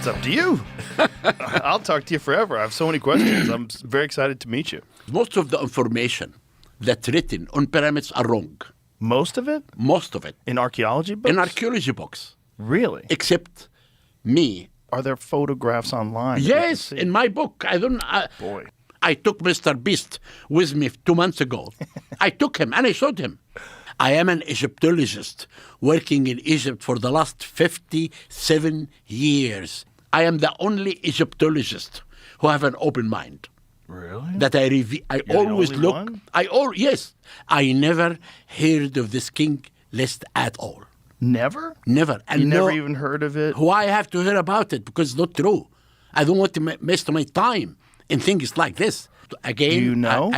It's up to you. I'll talk to you forever. I have so many questions. I'm very excited to meet you. Most of the information that's written on pyramids are wrong. Most of it? Most of it. In archaeology books? In archaeology books. Really? Except me. Are there photographs online? Yes, in my book. Boy. I took Mr. Beast with me 2 months ago. I took him and I showed him. I am an Egyptologist working in Egypt for the last 57 years. I am the only Egyptologist who have an open mind. Really? That I always the only look. one? Yes. I never heard of this king list at all. Never? Never. And you never even heard of it? Why I have to hear about it? Because it's not true. I don't want to waste my time in things like this. Again, Do you know?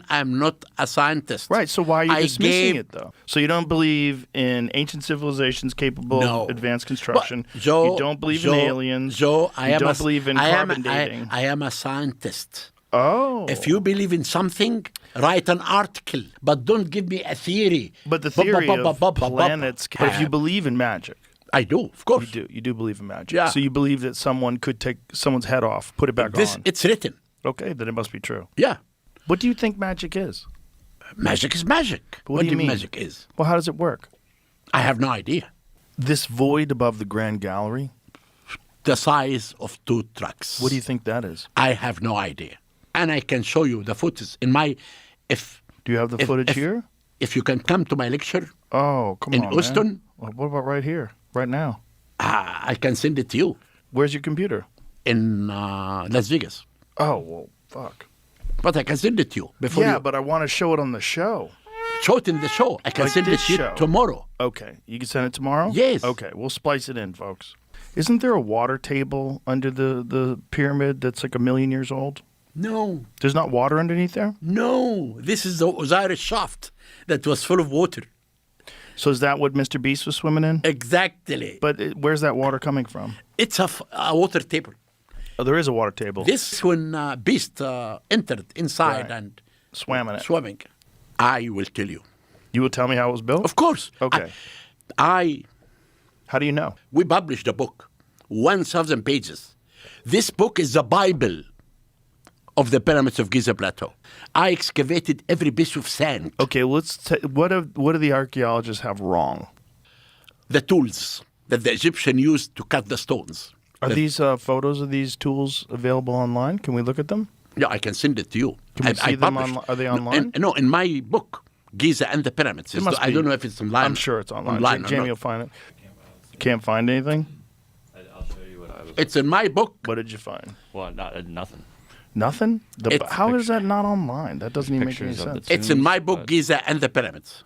I'm not a scientist. Right, so why are you dismissing it, though? So you don't believe in ancient civilizations capable of advanced construction. Joe, you don't believe in aliens. Joe, you don't believe in carbon dating. I am a scientist. Oh. If you believe in something, write an article, but don't give me a theory. But the theory of planets, but if you believe in magic. I do, of course. You do believe in magic. Yeah. So you believe that someone could take someone's head off, put it back on. It's written. Okay, then it must be true. Yeah. What do you think magic is? Magic is magic. But what do you mean? Magic is? Well, how does it work? I have no idea. This void above the Grand Gallery? The size of 2 trucks. What do you think that is? I have no idea. And I can show you the footage in my... Do you have the footage here? If you can come to my lecture. Oh, come on, in Houston. Man. Well, what about right here, right now? I can send it to you. Where's your computer? In Las Vegas. Oh, well, fuck. But I can send it to you before. Yeah, but I want to show it on the show. Show it in the show. I can send it to you tomorrow. Okay. You can send it tomorrow? Yes. Okay, we'll splice it in, folks. Isn't there a water table under the pyramid that's like 1 million years old? No. There's not water underneath there? No. This is the Osiris shaft that was full of water. So is that what Mr. Beast was swimming in? Exactly. But where's that water coming from? It's a water table. Oh, there is a water table. This when Beast entered inside and swam in it. Swimming. I will tell you. You will tell me how it was built? Of course. Okay. How do you know? We published a book, 1,000 pages. This book is the Bible of the pyramids of Giza Plateau. I excavated every piece of sand. Okay, what do the archaeologists have wrong? The tools that the Egyptian used to cut the stones. Are these photos of these tools available online? Can we look at them? Yeah, I can send it to you. Can we see them online? Are they online? No, in my book, Giza and the Pyramids. I don't know if it's online. I'm sure it's online. Jamie will find it. Can't find anything? I'll show you what I was... It's in my book. What did you find? Well, nothing. Nothing? How is that not online? That doesn't even make any sense. It's in my book, Giza and the Pyramids.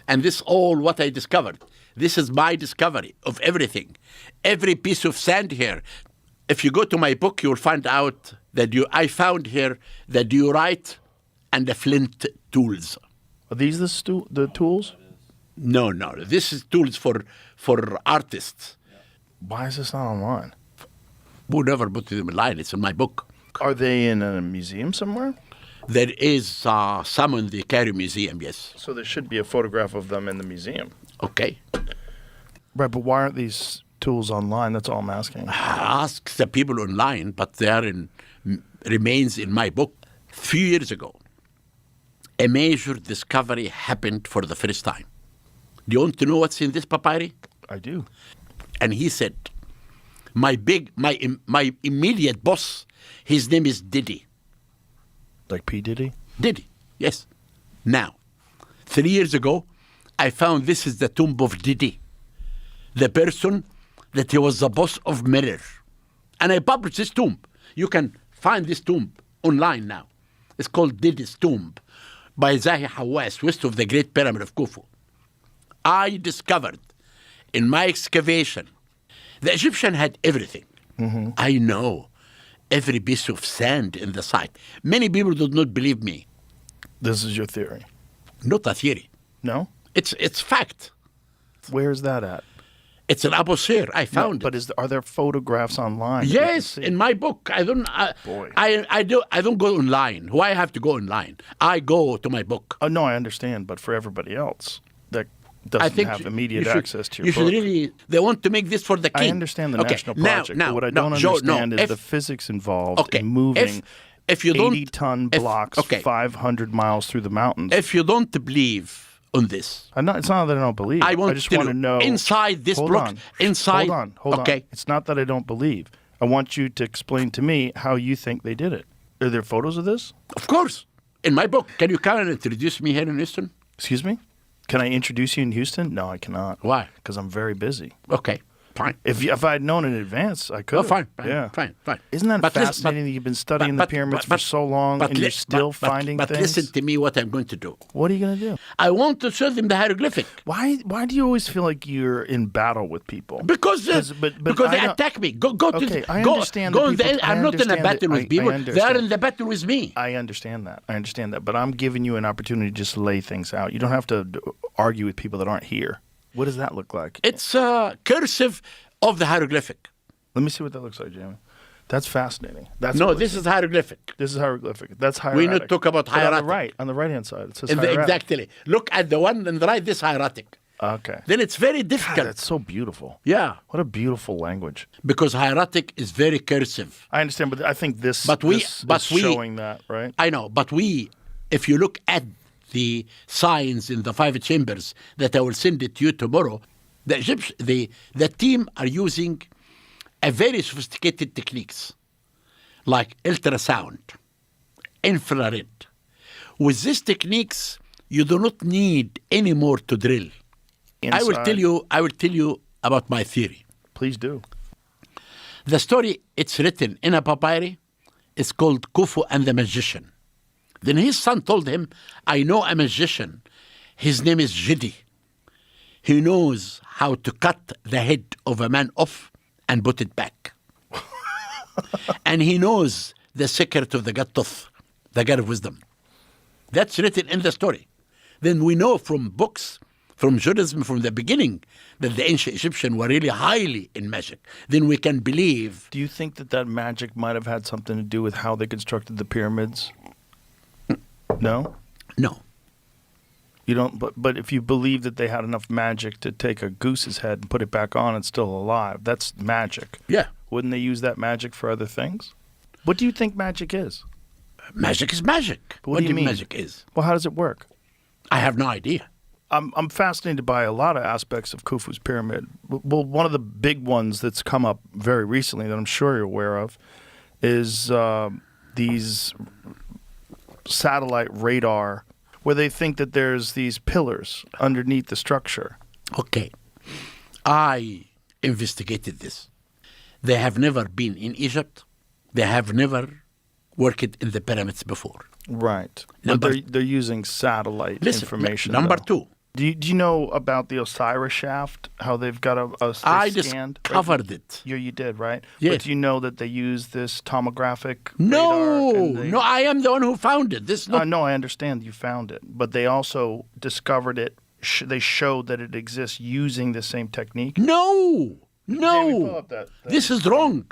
And this all what I discovered. This is my discovery of everything. Every piece of sand here. If you go to my book, you'll find out that I found here the diorite and the flint tools. Are these the tools? No. This is tools for artists. Why is this not online? Who never put them online? It's in my book. Are they in a museum somewhere? There is some in the Cairo Museum, yes. So there should be a photograph of them in the museum. Okay. Right, but why aren't these tools online? That's all I'm asking. Ask the people online, but they are remains in my book. A few years ago, a major discovery happened for the first time. Do you want to know what's in this papyri? I do. And he said, my immediate boss, his name is Diddy. Like P. Diddy? Diddy, yes. Now, 3 years ago, I found this is the tomb of Diddy, the person that he was the boss of Mirror. And I published this tomb. You can find this tomb online now. It's called Diddy's tomb by Zahi Hawass, west of the Great Pyramid of Khufu. I discovered in my excavation, the Egyptian had everything. Mm-hmm. I know every piece of sand in the site. Many people do not believe me. This is your theory? Not a theory. No? It's fact. Where is that at? It's in Abu Sir. I found it. But are there photographs online? Yes, in my book. I don't go online. Why I have to go online? I go to my book. Oh no, I understand. But for everybody else, doesn't have immediate access to your book. You should really. They want to make this for the king. I understand the national project, now, but what I don't understand is the physics involved in moving 80-ton blocks 500 miles through the mountains. If you don't believe on this, it's not that I don't believe. I just want to know inside this block. Hold on. It's not that I don't believe. I want you to explain to me how you think they did it. Are there photos of this? Of course. In my book. Can you come and introduce me here in Houston? Excuse me? Can I introduce you in Houston? No, I cannot. Why? Because I'm very busy. Okay, fine. If I had known in advance, I could. Oh, fine. Yeah. Fine. Isn't that fascinating that you've been studying the pyramids for so long and you're still finding things? But listen to me what I'm going to do. What are you going to do? I want to show them the hieroglyphic. Why do you always feel like you're in battle with people? Because they attack me. Go to I understand I'm not in a battle with people. They are in the battle with me. I understand that. But I'm giving you an opportunity to just lay things out. You don't have to argue with people that aren't here. What does that look like? It's cursive of the hieroglyphic. Let me see what that looks like, Jamie. That's fascinating. This is hieroglyphic. This is hieroglyphic. That's hieratic. We not talk about hieratic. On the right-hand side, it says hieratic. Exactly. Look at the one on the right, this hieratic. Okay. Then it's very difficult. God, that's so beautiful. Yeah. What a beautiful language. Because hieratic is very cursive. I understand, but I think this is showing that, right? I know, but if you look at the signs in the 5 chambers that I will send it to you tomorrow, the team are using a very sophisticated techniques like ultrasound, infrared. With these techniques, you do not need any more to drill. Inside. I will tell you about my theory. Please do. The story, it's written in a papyri. It's called Khufu and the Magician. Then his son told him, I know a magician. His name is Diddi. He knows how to cut the head of a man off and put it back. And he knows the secret of the gut tooth, the gut of wisdom. That's written in the story. Then we know from books, from Judaism, from the beginning, that the ancient Egyptians were really highly in magic. Then we can believe. Do you think that magic might have had something to do with how they constructed the pyramids? No? No. You don't. But if you believe that they had enough magic to take a goose's head and put it back on, it's still alive. That's magic. Yeah. Wouldn't they use that magic for other things? What do you think magic is? Magic is magic. What do you mean magic is? Well, how does it work? I have no idea. I'm fascinated by a lot of aspects of Khufu's pyramid. Well, one of the big ones that's come up very recently that I'm sure you're aware of is these satellite radar where they think that there's these pillars underneath the structure. Okay. I investigated this. They have never been in Egypt. They have never worked in the pyramids before. Right. But they're using satellite information. Number two. Do you know about the Osiris shaft? How they've got I scanned? discovered it. You did, right? Yes. But do you know that they use this tomographic No, radar? no, I am the one who found it. This not... No, I understand you found it. But they also discovered it. They showed that it exists using the same technique. No. Jamie, pull up that thing. This is wrong.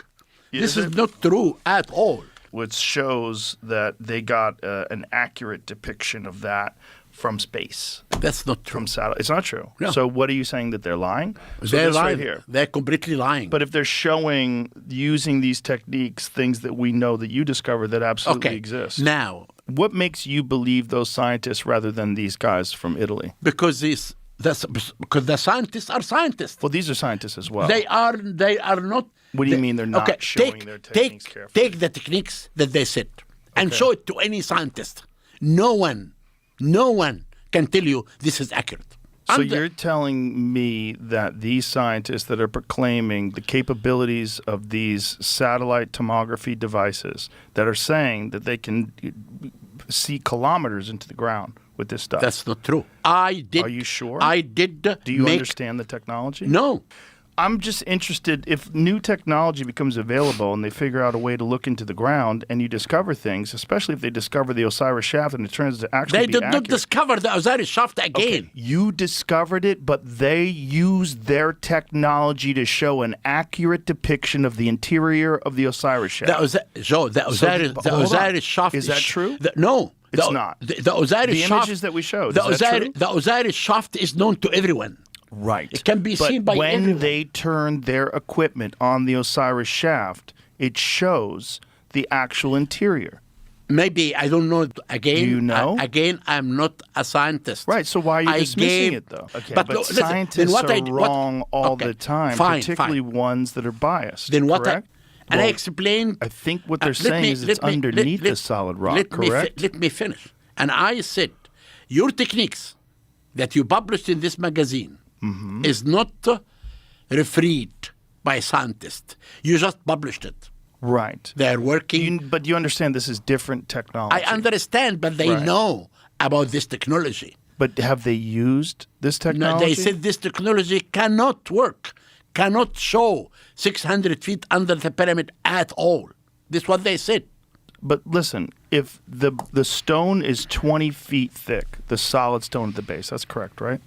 This is not true at all. Which shows that they got an accurate depiction of that from space. That's not true. From satellite. It's not true. No. So what are you saying, that they're lying? They're lying. Right here. They're completely lying. But if they're showing, using these techniques, things that we know that you discovered that absolutely exist. Now, what makes you believe those scientists rather than these guys from Italy? Because the scientists are scientists. Well, these are scientists as well. They are not. What do you mean they're not showing their techniques carefully? Take the techniques that they said and show it to any scientist. No one can tell you this is accurate. So you're telling me that these scientists that are proclaiming the capabilities of these satellite tomography devices that are saying that they can see kilometers into the ground with this stuff? That's not true. I did. Are you sure? I did. Do you understand the technology? No. I'm just interested if new technology becomes available and they figure out a way to look into the ground and you discover things, especially if they discover the Osiris shaft and it turns to actually They be did not accurate. discover the Osiris shaft again. Okay, you discovered it, but they used their technology to show an accurate depiction of the interior of the Osiris shaft. The Osiris shaft Is that true? No. It's not. The Osiris The shaft. images that we showed, The is that Osiris, true? the Osiris shaft is known to everyone. Right. It can be But seen by when everyone. they turn their equipment on the Osiris shaft, it shows the actual interior. Maybe, I don't know. Again, Do you know? Again, I'm not a scientist. Right, so why are you I dismissing gave- it, though? Okay, but but look, listen, then scientists what are I- what- wrong all okay, the time, fine, particularly fine. ones that are biased, Then what correct? and I Well, explained. I think what they're let saying me- is it's let me- underneath let- the solid rock, let me correct? let me finish. And I said, your techniques that you published in this magazine Mm-hmm. is not refereed by scientists. You just published it. Right. They're working. But you understand this is different technology. I understand, but they Right. know about this technology. But have they used this No, technology? they said this technology cannot work, cannot show 600 feet under the pyramid at all. This is what they said. But listen, if the stone is 20 feet thick, the solid stone at the base, that's correct, right?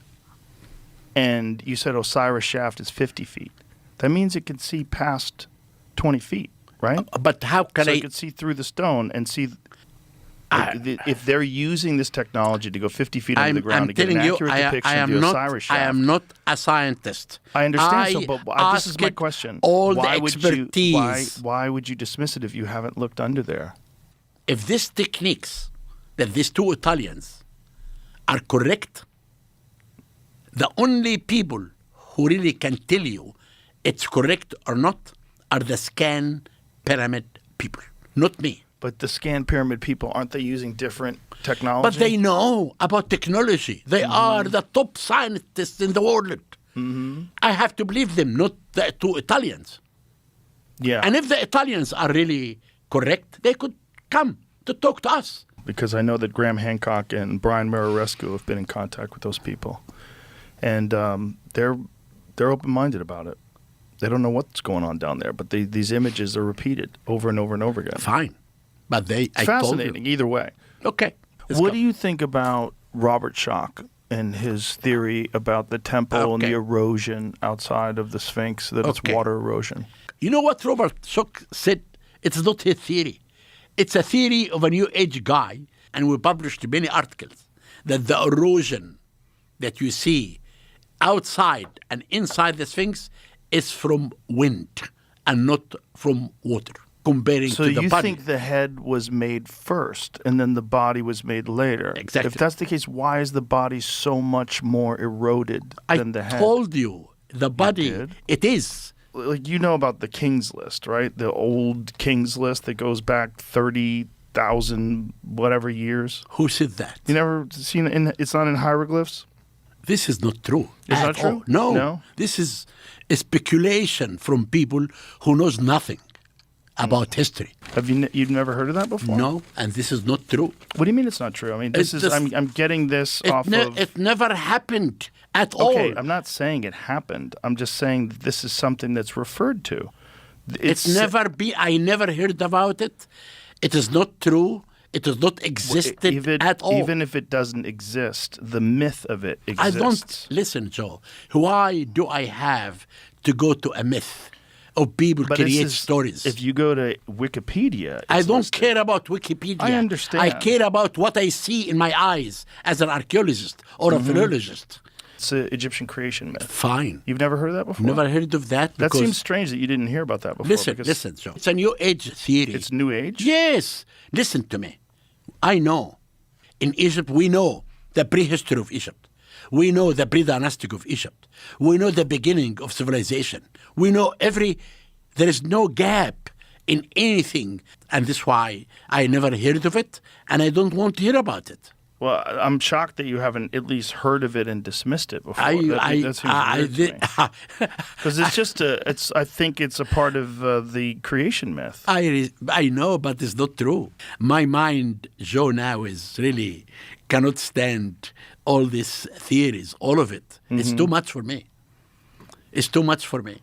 And you said Osiris shaft is 50 feet. That means it can see past 20 feet, right? But how can So I? it could see through the stone and see. If they're using this technology to go 50 feet under the ground to get an accurate depiction of the Osiris shaft. I am not a scientist. I understand, but this is my asked question. All why the would expertise. why would you dismiss it if you haven't looked under there? If these techniques that these two Italians are correct, the only people who really can tell you it's correct or not are the scan pyramid people, not me. But the scan pyramid people, aren't they using different technology? But they know about technology. They are the top scientists in the world. I have to believe them, not the two Italians. Yeah. And if the Italians are really correct, they could come to talk to us. Because I know that Graham Hancock and Brian Murarescu have been in contact with those people. And they're open-minded about it. They don't know what's going on down there, but these images are repeated over and over and over again. Fine. But It's I told fascinating you. either way. Okay. What do you think about Robert Schoch and his theory about the temple and the Okay. erosion outside of the Sphinx, that it's Okay. water erosion? You know what Robert Schoch said? It's not his theory. It's a theory of a New Age guy, and we published many articles, that the erosion that you see outside and inside the Sphinx is from wind and not from water, comparing So to the you body. think the head was made first and then the body was made later? Exactly. If that's the case, why is the body so much more eroded I than the head? told you, the body, did? it is. Like, you know about the King's List, right? The old King's List that goes back 30,000 whatever years. Who said that? You never seen it? It's not in hieroglyphs? This is not true. It's at not true? all. No. No? This is a speculation from people who knows nothing about history. You've never heard of that before? No, and this is not true. What do you mean it's not true? I mean, this It is just- I'm getting this It, off of. it never happened at Okay, all. I'm not saying it happened. I'm just saying that this is something that's referred to. It's never be. I never heard about it. It is not true. It has not existed at all. Even if it doesn't exist, the myth of it exists. I don't listen, Joe. Why do I have to go to a myth of people But this create is- stories? If you go to Wikipedia, I it's don't listed. care about Wikipedia. I understand. I care about what I see in my eyes as an archaeologist or a philologist. It's an Egyptian creation myth. Fine. You've never heard of that before? Never heard of that. That because- seems strange that you didn't hear about that before. Listen, because listen, Joe. It's a New Age theory. It's New Age? Yes. Listen to me. I know. In Egypt, we know the prehistory of Egypt. We know the pre-dynastic of Egypt. We know the beginning of civilization. We know there is no gap in anything. And that's why I never heard of it, and I don't want to hear about it. Well, I'm shocked that you haven't at least heard of it and dismissed it before. That seems weird to me. Because it's just I think it's a part of the creation myth. I know, but it's not true. My mind, Joe, now is really cannot stand all these theories, all of it. It's too much for me. It's too much for me.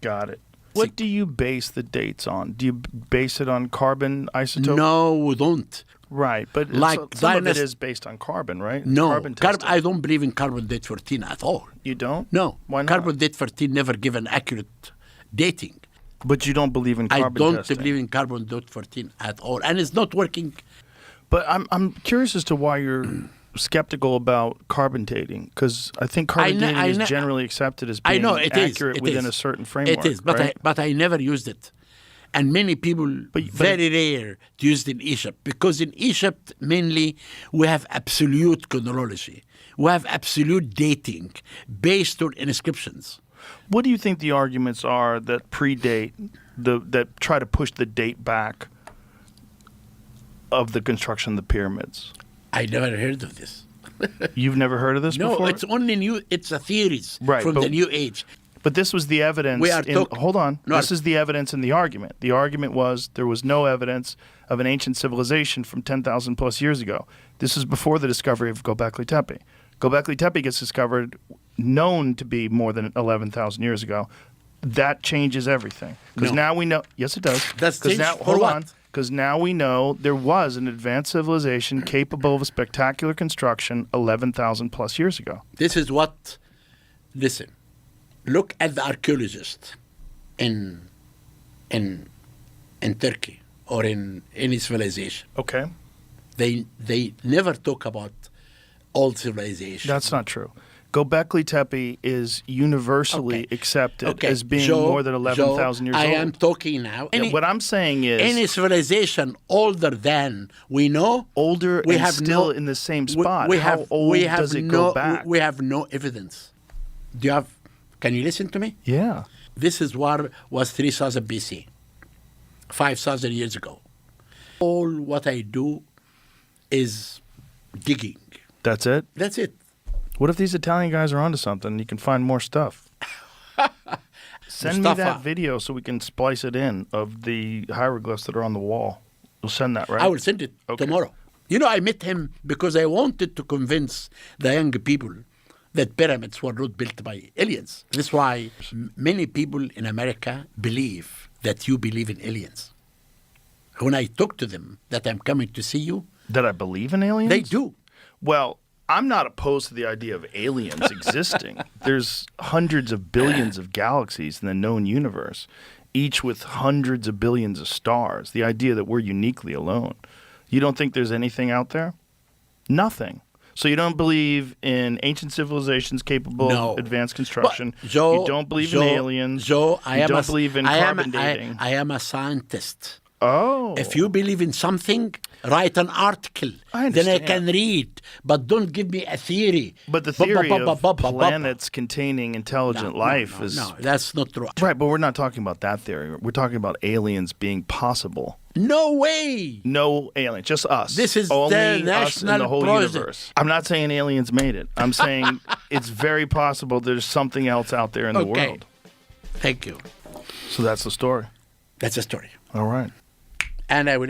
Got it. What do you base the dates on? Do you base it on carbon isotope? No, we don't. Right, but Like some of it dynast- is based on carbon, right? No, Carbon testing. I don't believe in carbon-date 14 at all. You don't? No. Why not? Carbon-date 14 never give an accurate dating. But you don't believe in carbon I don't testing. believe in carbon-date 14 at all. And it's not working. But I'm curious as to why you're skeptical about carbon dating, because I think carbon dating is generally accepted as being accurate within a certain framework. It is, but right? I never used it. And many people, But- very rare, used in Egypt. Because in Egypt, mainly, we have absolute chronology. We have absolute dating based on inscriptions. What do you think the arguments are that predate, that try to push the date back of the construction of the pyramids? I never heard of this. You've never heard of this No, before? it's only new. It's a theories Right, from but- the New Age. But this was the evidence. We are Hold on. No, This is the evidence in the argument. The argument was there was no evidence of an ancient civilization from 10,000 plus years ago. This is before the discovery of Göbekli Tepe. Göbekli Tepe gets discovered, known to be more than 11,000 years ago. That changes everything. Because No. now we know. Yes, it does. That's 'Cause changed now, for hold what? on. Because now we know there was an advanced civilization capable of a spectacular construction 11,000 plus years ago. This is what. Listen, look at the archeologist in Turkey or in any civilization. Okay. They never talk about old civilization. That's not true. Göbekli Tepe is universally accepted as being Joe, more than 11,000 years I old. am talking now. What I'm saying is Any civilization older than we know, older we and have still no, in the same we- spot. We How have, old we have does it no, go back? We have no evidence. Do you have? Can you listen to me? Yeah. This is what was 3000 BC, 5,000 years ago. All what I do is digging. That's it? That's it. What if these Italian guys are onto something? You can find more stuff. Send me Mustafa. that video so we can splice it in of the hieroglyphs that are on the wall. You'll send that, right? I will send it Okay. tomorrow. You know, I met him because I wanted to convince the young people that pyramids were not built by aliens. That's why many people in America believe that you believe in aliens. When I talk to them that I'm coming to see you, That I believe in aliens? they do. Well, I'm not opposed to the idea of aliens existing. There's hundreds of billions of galaxies in the known universe, each with hundreds of billions of stars. The idea that we're uniquely alone. You don't think there's anything out there? Nothing. So you don't believe in ancient civilizations capable No. of advanced construction. But Joe, you don't believe Joe, in aliens. Joe, you don't believe in carbon dating. I am a scientist. Oh. If you believe in something, write an article. I Then I understand. can read. But don't give me a theory. But the Ba- ba- theory ba- ba- of ba- ba- ba- planets containing intelligent life is... No, that's not true. Right, but we're not talking about that theory. We're talking about aliens being possible. No way. No aliens, just us. This is only the us in national the whole project. universe. I'm not saying aliens made it. I'm saying it's very possible there's something else out there in the Okay. world. Thank you. So that's the story. That's a story. All right. And I will